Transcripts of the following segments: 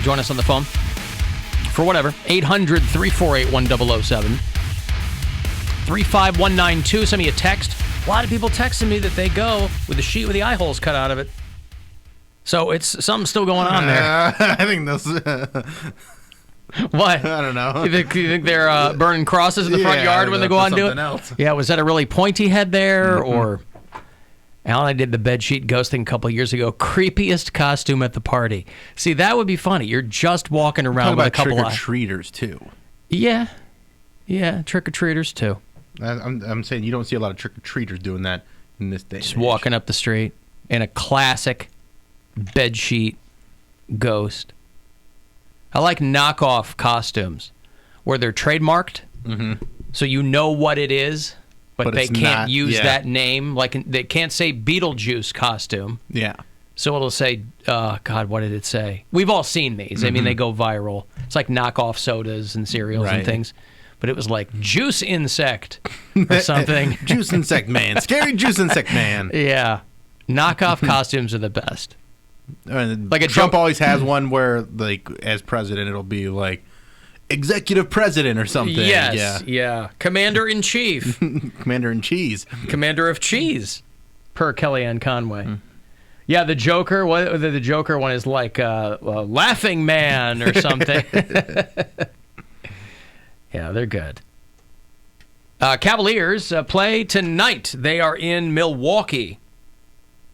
Join us on the phone for whatever. 800-348-1007. 35192. Send me a text. A lot of people texting me that they go with the sheet with the eye holes cut out of it. So it's something still going on there. I think those... What? I don't know. You think they're burning crosses in the front yard when they go out and do it? Else. Yeah, was that a really pointy head there? Mm-hmm. Or... Alan, I did the bedsheet ghost thing a couple of years ago. Creepiest costume at the party. See, that would be funny. You're just walking around with a couple of... trick-or-treaters, too. Yeah. Yeah, trick-or-treaters, too. I'm saying you don't see a lot of trick-or-treaters doing that in this day. Just walking up the street in a classic bedsheet ghost. I like knockoff costumes where they're trademarked, so you know what it is. But they can't use that name. Like they can't say Beetlejuice costume. Yeah. So it'll say, God, what did it say? We've all seen these. I mean, they go viral. It's like knockoff sodas and cereals and things. But it was like Juice Insect or something. Juice Insect Man. Scary Juice Insect Man. Yeah. Knockoff costumes are the best. Like Trump always has one where, like, as president, it'll be like, Executive President or something. Yes, yeah. Commander-in-Chief. Commander-in-Cheese. Commander of Cheese, per Kellyanne Conway. Yeah, the Joker. The Joker one is like Laughing Man or something. Yeah, they're good. Cavaliers play tonight. They are in Milwaukee,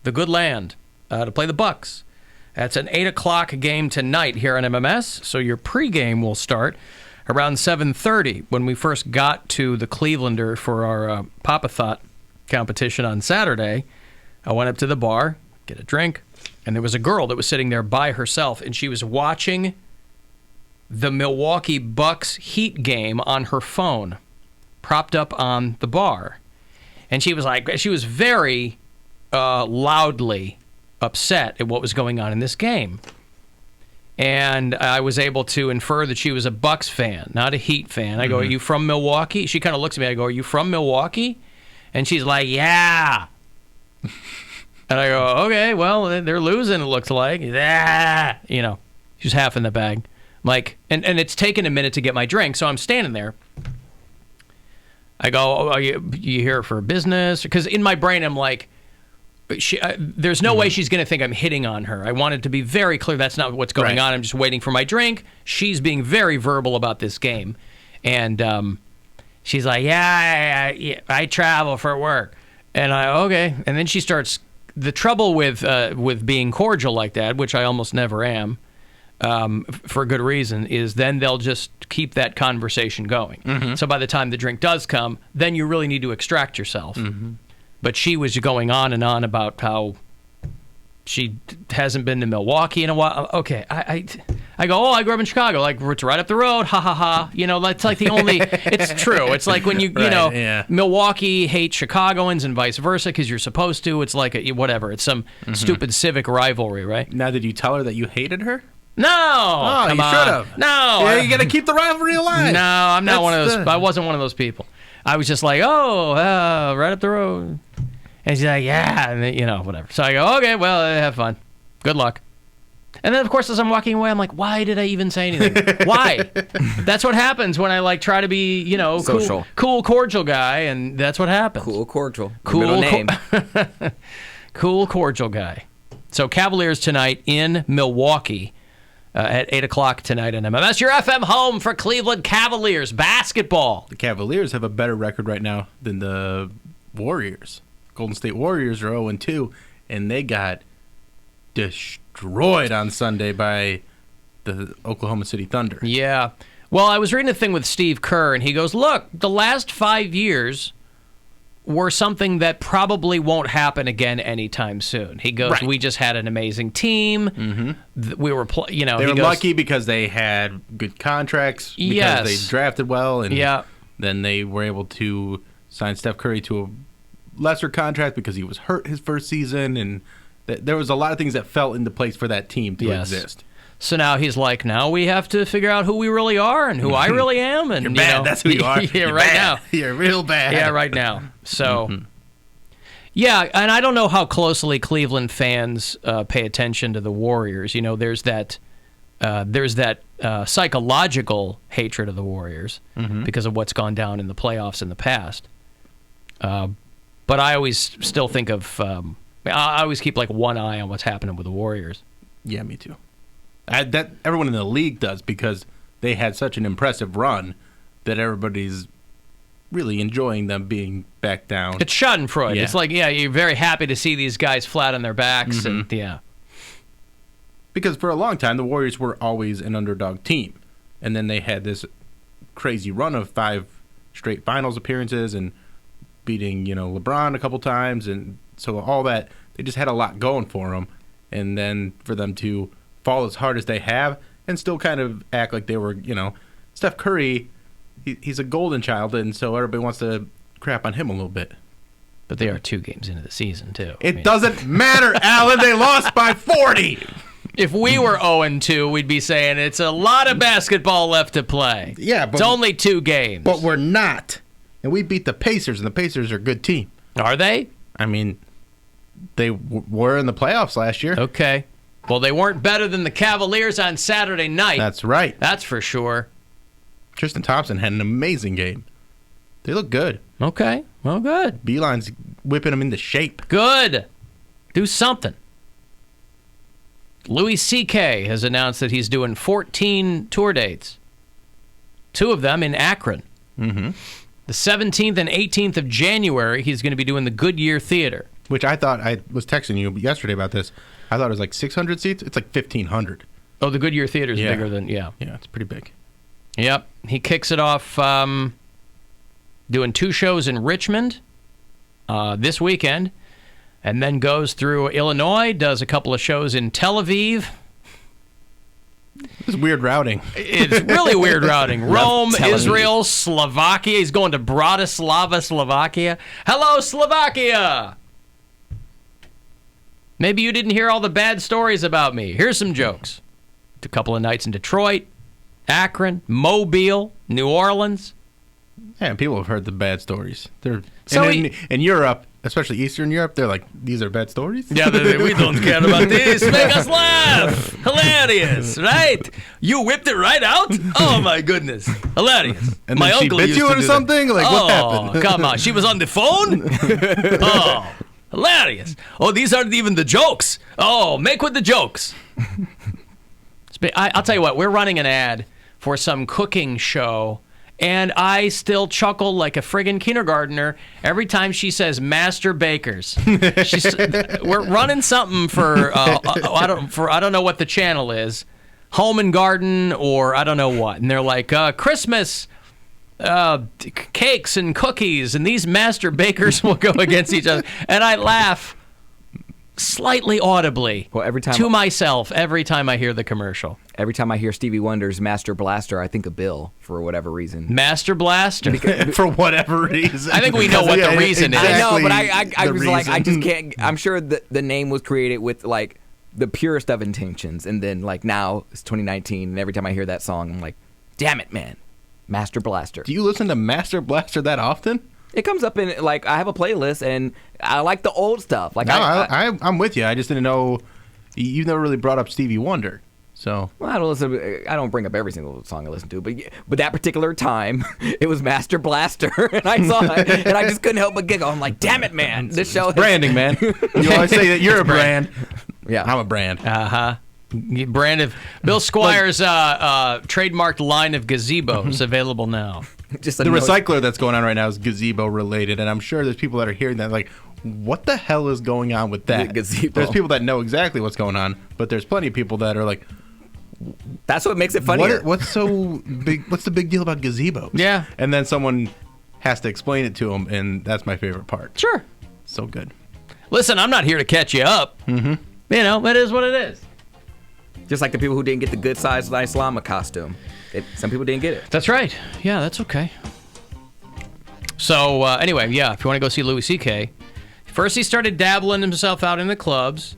the good land, to play the Bucks. That's an 8 o'clock game tonight here on MMS, so your pregame will start around 7:30. When we first got to the Clevelander for our Papa-Thought competition on Saturday, I went up to the bar, get a drink, and there was a girl that was sitting there by herself, and she was watching the Milwaukee Bucks Heat game on her phone, propped up on the bar. And she was very loudly upset at what was going on in this game. And I was able to infer that she was a Bucks fan, not a Heat fan. I go, are you from Milwaukee? She kind of looks at me. I go, are you from Milwaukee? And she's like, yeah. And I go, okay, well, they're losing, it looks like. Yeah. You know, she's half in the bag. Like, and it's taken a minute to get my drink, so I'm standing there. I go, oh, are you here for business? Because in my brain, I'm like, there's no way she's going to think I'm hitting on her. I wanted to be very clear that's not what's going on. I'm just waiting for my drink. She's being very verbal about this game. And she's like, yeah, I travel for work. And okay. And then she starts, the trouble with being cordial like that, which I almost never am, for good reason, is then they'll just keep that conversation going. So by the time the drink does come, then you really need to extract yourself. But she was going on and on about how she hasn't been to Milwaukee in a while. Okay, I go, I grew up in Chicago. Like, it's right up the road. Ha, ha, ha. You know, that's like the only... It's true. It's like when you Milwaukee hates Chicagoans and vice versa because you're supposed to. It's like, whatever. It's some stupid civic rivalry, right? Now, did you tell her that you hated her? No! Oh, you should have. No! Yeah, you got to keep the rivalry alive. No, I'm not one of those... I wasn't one of those people. I was just like, right up the road. And she's like, yeah, and then, whatever. So I go, okay, well, have fun. Good luck. And then, of course, as I'm walking away, I'm like, why did I even say anything? Why? That's what happens when I, try to be, social. Cool, cordial guy, and that's what happens. Cool, cordial. Middle name. Cool, cordial guy. So Cavaliers tonight in Milwaukee. At 8 o'clock tonight on MMS, your FM home for Cleveland Cavaliers basketball. The Cavaliers have a better record right now than the Warriors. Golden State Warriors are 0-2, and they got destroyed on Sunday by the Oklahoma City Thunder. Yeah. Well, I was reading a thing with Steve Kerr, and he goes, look, the last 5 years were something that probably won't happen again anytime soon. He goes, we just had an amazing team. We were, they were lucky because they had good contracts, because they drafted well, and then they were able to sign Steph Curry to a lesser contract because he was hurt his first season, and there was a lot of things that fell into place for that team to exist. So now he's like, now we have to figure out who we really are and who I really am. And you're bad. That's who you are. Yeah, right now. You're real bad. Yeah, right now. So, yeah, and I don't know how closely Cleveland fans pay attention to the Warriors. There's that there's that psychological hatred of the Warriors because of what's gone down in the playoffs in the past. But I always still think of, I always keep like one eye on what's happening with the Warriors. Yeah, me too. That everyone in the league does, because they had such an impressive run that everybody's really enjoying them being back down. It's Schadenfreude. Yeah. It's like, you're very happy to see these guys flat on their backs, and Because for a long time, the Warriors were always an underdog team. And then they had this crazy run of 5 straight finals appearances and beating, LeBron a couple times. And so all that, they just had a lot going for them. And then for them to fall as hard as they have and still kind of act like they were, Steph Curry, he's a golden child, and so everybody wants to crap on him a little bit. But they are 2 games into the season, too. It doesn't matter, Alan. They lost by 40. If we were 0-2, we'd be saying it's a lot of basketball left to play. Yeah, but it's only 2 games. But we're not. And we beat the Pacers, and the Pacers are a good team. Are they? I mean, they were in the playoffs last year. Okay. Well, they weren't better than the Cavaliers on Saturday night. That's right. That's for sure. Tristan Thompson had an amazing game. They look good. Okay. Well, good. Beeline's whipping them into shape. Good. Do something. Louis C.K. has announced that he's doing 14 tour dates. 2 of them in Akron. Mm-hmm. The 17th and 18th of January, he's going to be doing the Goodyear Theater. Which I thought, I was texting you yesterday about this. I thought it was like 600 seats. It's like 1,500. Oh, the Goodyear Theater is bigger than, Yeah, it's pretty big. Yep. He kicks it off doing 2 shows in Richmond this weekend, and then goes through Illinois, does a couple of shows in Tel Aviv. It's weird routing. It's really weird routing. Rome, Tel Aviv. Israel, Slovakia. He's going to Bratislava, Slovakia. Hello, Slovakia! Maybe you didn't hear all the bad stories about me. Here's some jokes. A couple of nights in Detroit, Akron, Mobile, New Orleans. Yeah, people have heard the bad stories. So in Europe, especially Eastern Europe, they're like, these are bad stories? Yeah, we don't care about this. Make us laugh. Hilarious, right? You whipped it right out? Oh, my goodness. Hilarious. And my then she uncle bit used you to or do something? That. Like, what happened? Come on. She was on the phone? Oh, hilarious. Oh, these aren't even the jokes. Oh, make with the jokes. I'll tell you what. We're running an ad for some cooking show, and I still chuckle like a friggin' kindergartner every time she says Master Bakers. We're running something for I don't know what the channel is, Home and Garden or I don't know what, and they're like Christmas cakes and cookies, and these Master Bakers will go against each other, and I laugh slightly audibly to myself every time I hear the commercial. Every time I hear Stevie Wonder's Master Blaster, I think of Bill for whatever reason. Master Blaster? For whatever reason. I think we know what the reason is. I know, but I was reason. like, I just can't. I'm sure the name was created with like the purest of intentions, and then like now it's 2019, and every time I hear that song, I'm like, damn it, man, Master Blaster. Do you listen to Master Blaster that often? It comes up in like I have a playlist, and I like the old stuff. Like no, I'm with you. I just didn't know you never really brought up Stevie Wonder. So well, I don't bring up every single song I listen to, but that particular time it was Master Blaster, and I saw it, and I just couldn't help but giggle. I'm like, damn it, man, this show is branding, man. You always say that you're a brand. Yeah, I'm a brand. Brand of Bill Squire's trademarked line of gazebos available now. Just the recycler that's going on right now is gazebo related, and I'm sure there's people that are hearing that like, what the hell is going on with that? Gazebo. There's people that know exactly what's going on, but there's plenty of people that are like, that's what makes it funnier. What's so big? What's the big deal about gazebos? Yeah, and then someone has to explain it to them, and that's my favorite part. Sure, so good. Listen, I'm not here to catch you up. Mm-hmm. You know, it is what it is. Just like the people who didn't get the good size nice llama costume. Some people didn't get it. That's right. Yeah, that's okay. So, anyway, yeah, if you want to go see Louis C.K., first he started dabbling himself out in the clubs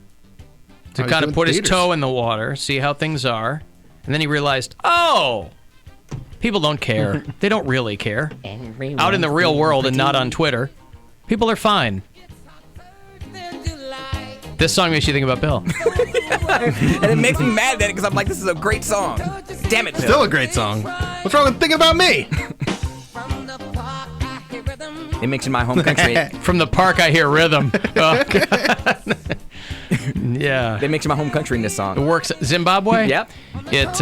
to kind of put his toe in the water, see how things are. And then he realized, oh, people don't care. They don't really care. Out in the real world and not on Twitter, people are fine. This song makes you think about Bill. And it makes me mad at it because I'm like, this is a great song. Damn it, Bill. Still a great song. What's wrong with thinking about me? It makes you my home country. From the park, I hear rhythm. Oh, God. Yeah. It makes you my home country in this song. It works. Zimbabwe? Yep. It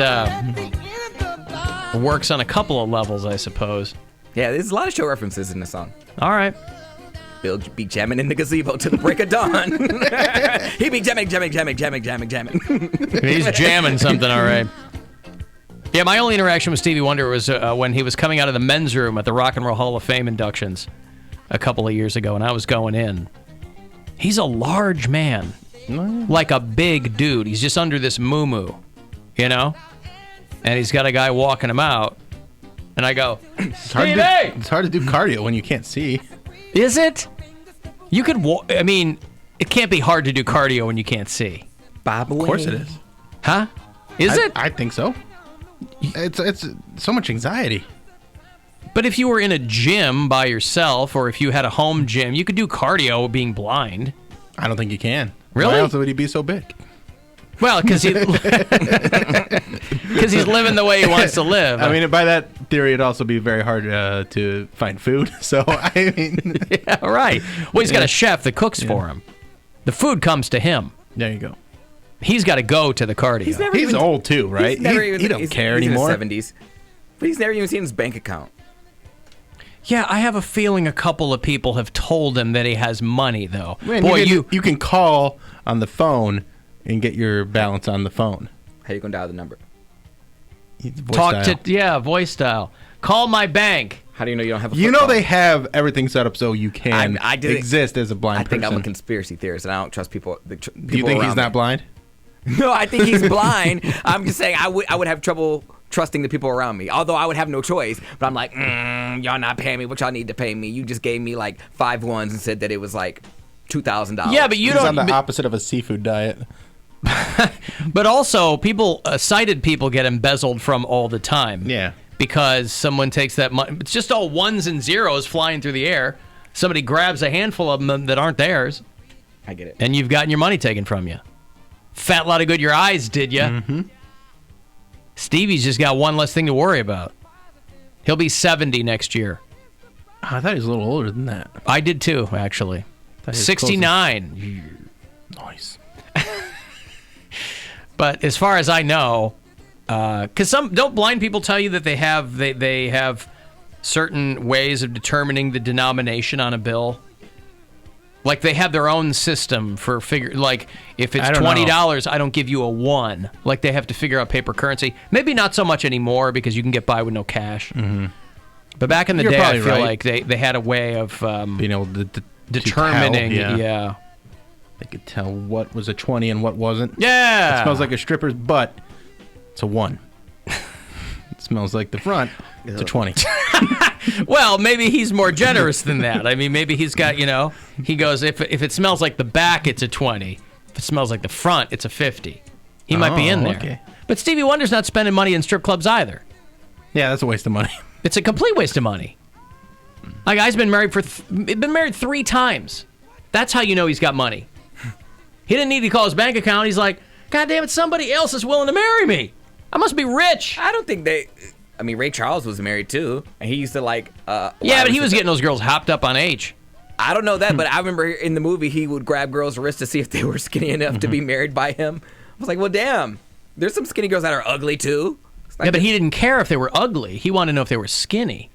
works on a couple of levels, I suppose. Yeah, there's a lot of show references in this song. All right. Bill be jamming in the gazebo till the break of dawn. He be jamming. He's jamming something, all right. Yeah, my only interaction with Stevie Wonder was when he was coming out of the men's room at the Rock and Roll Hall of Fame inductions a couple of years ago, and I was going in. He's a large man, like a big dude. He's just under this moo-moo, you know? And he's got a guy walking him out, and I go, Stevie! It's hard to do cardio when you can't see. Is it? You could I mean, it can't be hard to do cardio when you can't see. Bob Of course it is. Huh? Is it? I think so. It's so much anxiety. But if you were in a gym by yourself, or if you had a home gym, you could do cardio being blind. I don't think you can. Really? Why else would he be so big? Well, because he's living the way he wants to live. I mean, by that theory, it'd also be very hard to find food. So, I mean... Yeah, right. Well, he's got a chef that cooks for him. The food comes to him. There you go. He's got to go to the cardio. He's old, too, right? He don't care anymore. He's in his 70s. But he's never even seen his bank account. Yeah, I have a feeling a couple of people have told him that he has money, though. Man, Boy, you can call on the phone and get your balance on the phone. How you gonna dial the number? Voice dial. Call my bank. How do you know you don't have a You flip know phone? they have everything set up so you can exist as a blind person. I think I'm a conspiracy theorist, and I don't trust people. Do you think he's not blind? No, I think he's blind. I'm just saying I would have trouble trusting the people around me. Although I would have no choice. But I'm like, y'all not paying me what y'all need to pay me. You just gave me like 5 ones and said that it was like $2,000. Yeah, but he's on the opposite of a seafood diet. But also, sighted people get embezzled from all the time. Yeah. Because someone takes that money. It's just all ones and zeros flying through the air. Somebody grabs a handful of them that aren't theirs. I get it. And you've gotten your money taken from you. Fat lot of good your eyes, did you? Mm-hmm. Stevie's just got one less thing to worry about. He'll be 70 next year. I thought he was a little older than that. I did too, actually. 69. Nice. But as far as I know, because don't blind people tell you that they have certain ways of determining the denomination on a bill? Like they have their own system for like if it's $20, I don't give you a 1. Like they have to figure out paper currency. Maybe not so much anymore because you can get by with no cash. Mm-hmm. But back in the day, I feel like they had a way of being able to determining. To tell, yeah. They could tell what was a 20 and what wasn't. Yeah. It smells like a stripper's butt. It's a 1. It smells like the front. It's a 20. Well, maybe he's more generous than that. I mean, maybe he's got, he goes, if it smells like the back, it's a 20. If it smells like the front, it's a 50. He might be in there. Okay. But Stevie Wonder's not spending money in strip clubs either. Yeah, that's a waste of money. It's a complete waste of money. My guy's been married been married 3 times. That's how you know he's got money. He didn't need to call his bank account. He's like, God damn it, somebody else is willing to marry me. I must be rich. I don't think Ray Charles was married too. And he used to like... yeah, but he was getting those girls hopped up on H. I don't know that, but I remember in the movie he would grab girls' wrists to see if they were skinny enough to be married by him. I was like, well, damn. There's some skinny girls that are ugly too. Yeah, but he didn't care if they were ugly. He wanted to know if they were skinny.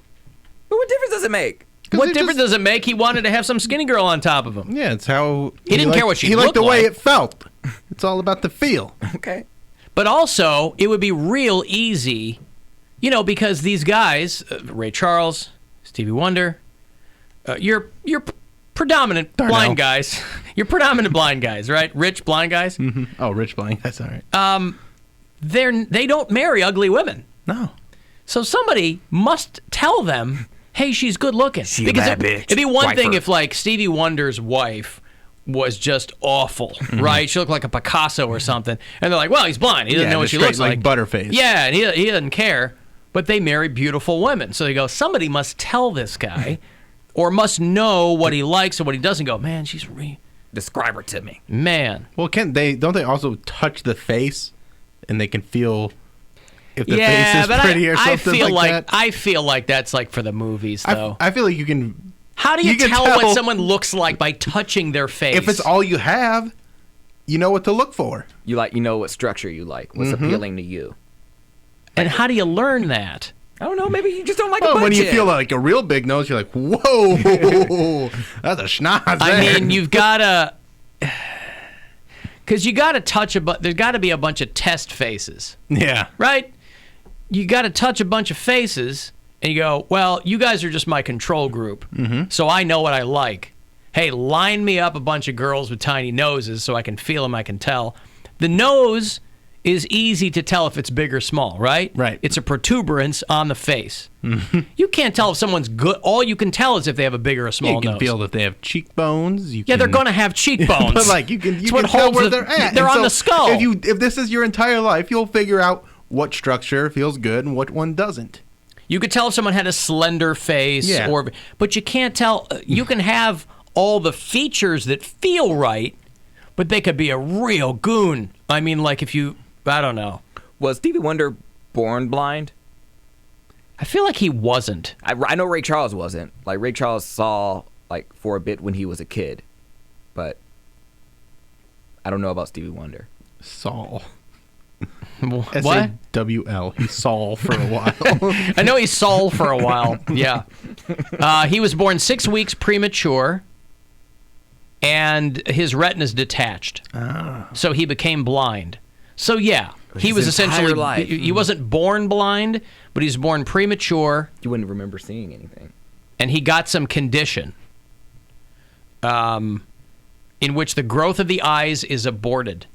But what difference does it make? What difference does it make? He wanted to have some skinny girl on top of him. Yeah, it's how... He didn't care what she looked like. He liked the way it felt. It's all about the feel. Okay. But also, it would be real easy, because these guys, Ray Charles, Stevie Wonder, you're predominant blind guys. You're predominant blind guys, right? Rich blind guys. Mm-hmm. Oh, rich blind guys, all right. They don't marry ugly women. No. So somebody must tell them, hey, she's good looking. She's a bad bitch. It'd be one thing if like Stevie Wonder's wife was just awful, right? She looked like a Picasso or something. And they're like, well, he's blind. He doesn't know what she looks like. Butterface. Yeah, and he doesn't care. But they marry beautiful women. So they go, somebody must tell this guy or must know what he likes or what he doesn't. Go, man, she's Describe her to me. Man. Well, don't they also touch the face, and they can feel if the face is pretty or something that? I feel like that's like for the movies, though. I feel like you can. How do you tell what someone looks like by touching their face? If it's all you have, you know what to look for. You know what structure you like. What's appealing to you. And how do you learn that? I don't know. Maybe you just don't like a butt when you chin. feel like a real big nose, you're like, whoa, that's a schnoz. I mean, you've got to... Because you got to touch there's got to be a bunch of test faces. Yeah. Right? You got to touch a bunch of faces, and you go, well, you guys are just my control group, so I know what I like. Hey, line me up a bunch of girls with tiny noses so I can feel them, I can tell. The nose is easy to tell if it's big or small, right? Right. It's a protuberance on the face. You can't tell if someone's good. All you can tell is if they have a big or a small nose. You can feel that they have cheekbones. They're going to have cheekbones. But like you can tell where they're at. They're on the skull. If this is your entire life, you'll figure out what structure feels good and what one doesn't. You could tell if someone had a slender face, but you can't tell. You can have all the features that feel right, but they could be a real goon. I mean, like I don't know. Was Stevie Wonder born blind? I feel like he wasn't. I know Ray Charles wasn't. Like, Ray Charles saw, like, for a bit when he was a kid. But I don't know about Stevie Wonder. Saul. What? S-A-W-L. He Saul for a while. I know he Saul for a while. Yeah. He was born 6 weeks premature, and his retina's detached. So he became blind. So, yeah, he was essentially... life. He wasn't born blind, but he was born premature. You wouldn't remember seeing anything. And he got some condition in which the growth of the eyes is aborted.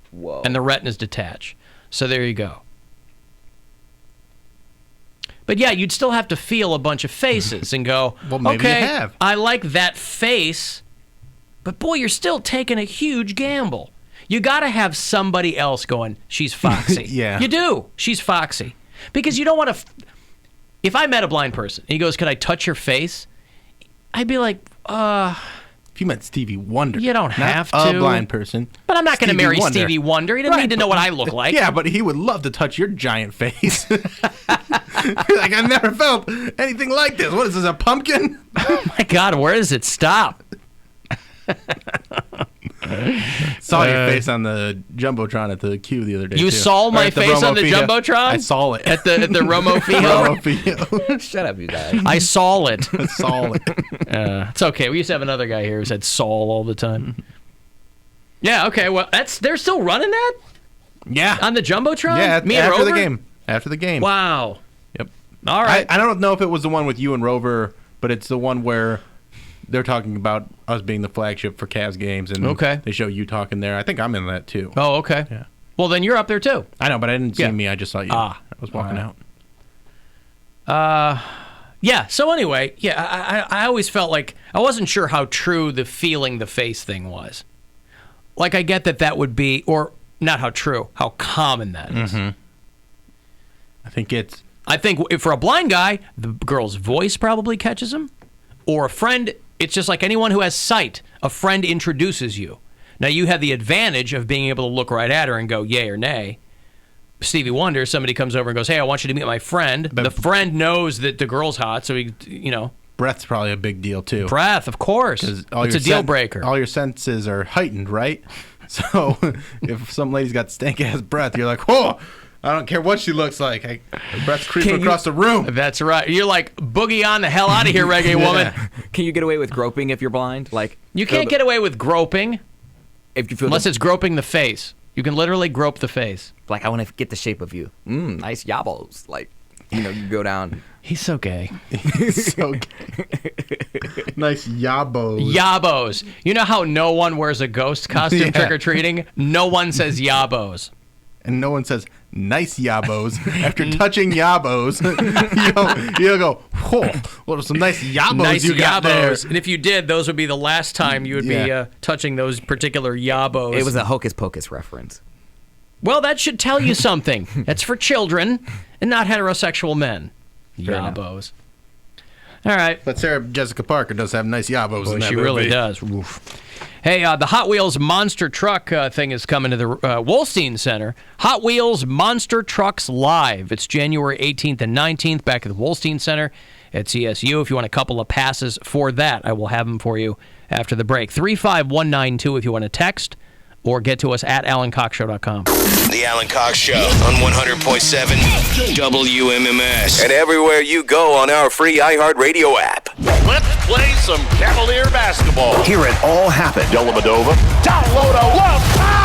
Whoa. And the retina's detached. So there you go. But yeah, you'd still have to feel a bunch of faces and go, well, maybe okay, you have. I like that face, but boy, you're still taking a huge gamble. You got to have somebody else going, she's foxy. Yeah. You do. She's foxy. Because you don't want to... If I met a blind person, and he goes, can I touch your face? I'd be like, If you met Stevie Wonder. You don't have not to. a blind person. But I'm not going to marry Wonder. Stevie Wonder. He doesn't need to know what I look like. Yeah, but he would love to touch your giant face. You're like, I've never felt anything like this. What is this, a pumpkin? Oh, my God, where does it stop? Saw your face on the Jumbotron at the queue the other day. You too. saw my face on the Jumbotron? I saw it. At the Romo Fijo? Fijo. Shut up, you guys. I saw it. I saw it. It's okay. We used to have another guy here who said Saul all the time. Yeah, okay. Well, they're still running that? Yeah. On the Jumbotron? Yeah, Me and after Rover? the game. After the game. Wow. Yep. All right. I don't know if it was the one with you and Rover, but it's the one where they're talking about us being the flagship for Cavs games, and they show you talking there. I think I'm in that too. Oh, okay. Yeah. Well, then you're up there too. I know, but I didn't see me. I just saw you. I was walking out. Yeah. So anyway, I always felt like I wasn't sure how true the feeling the face thing was. Like, I get that would be, or not how true, how common that is. Mm-hmm. I think if for a blind guy, the girl's voice probably catches him, or a friend. It's just like anyone who has sight. A friend introduces you. Now, you have the advantage of being able to look right at her and go yay or nay. Stevie Wonder, somebody comes over and goes, hey, I want you to meet my friend. The friend knows that the girl's hot, so he, breath's probably a big deal, too. Breath, of course. It's a deal breaker. All your senses are heightened, right? So if some lady's got stank-ass breath, you're like, whoa, I don't care what she looks like. Her breath's creeping across the room. That's right. You're like, boogie on the hell out of here, reggae woman. Can you get away with groping if you're blind? Like, you can't get away with groping if you feel unless it's groping the face. You can literally grope the face. Like, I want to get the shape of you. Nice yabos. Like, you go down. He's so gay. He's so gay. Nice yabos. Yabos. You know how no one wears a ghost costume trick-or-treating? No one says yabos. And no one says nice yabos. After touching yabos, you'll go, whoa, what are some nice yabos you got there? And if you did, those would be the last time you would be touching those particular yabos. It was a Hocus Pocus reference. Well, that should tell you something. It's for children and not heterosexual men. Yabos. All right. But Sarah Jessica Parker does have nice yabos in that she movie. Really does. Oof. Hey, the Hot Wheels Monster Truck thing is coming to the Wolstein Center. Hot Wheels Monster Trucks Live. It's January 18th and 19th back at the Wolstein Center at CSU. If you want a couple of passes for that, I will have them for you after the break. 35192 if you want to text, or get to us at AlanCoxShow.com. The Alan Cox Show on 100.7 WMMS. And everywhere you go on our free iHeartRadio app. Let's play some Cavalier basketball. Hear it all happen. Dellavedova. Down low to love.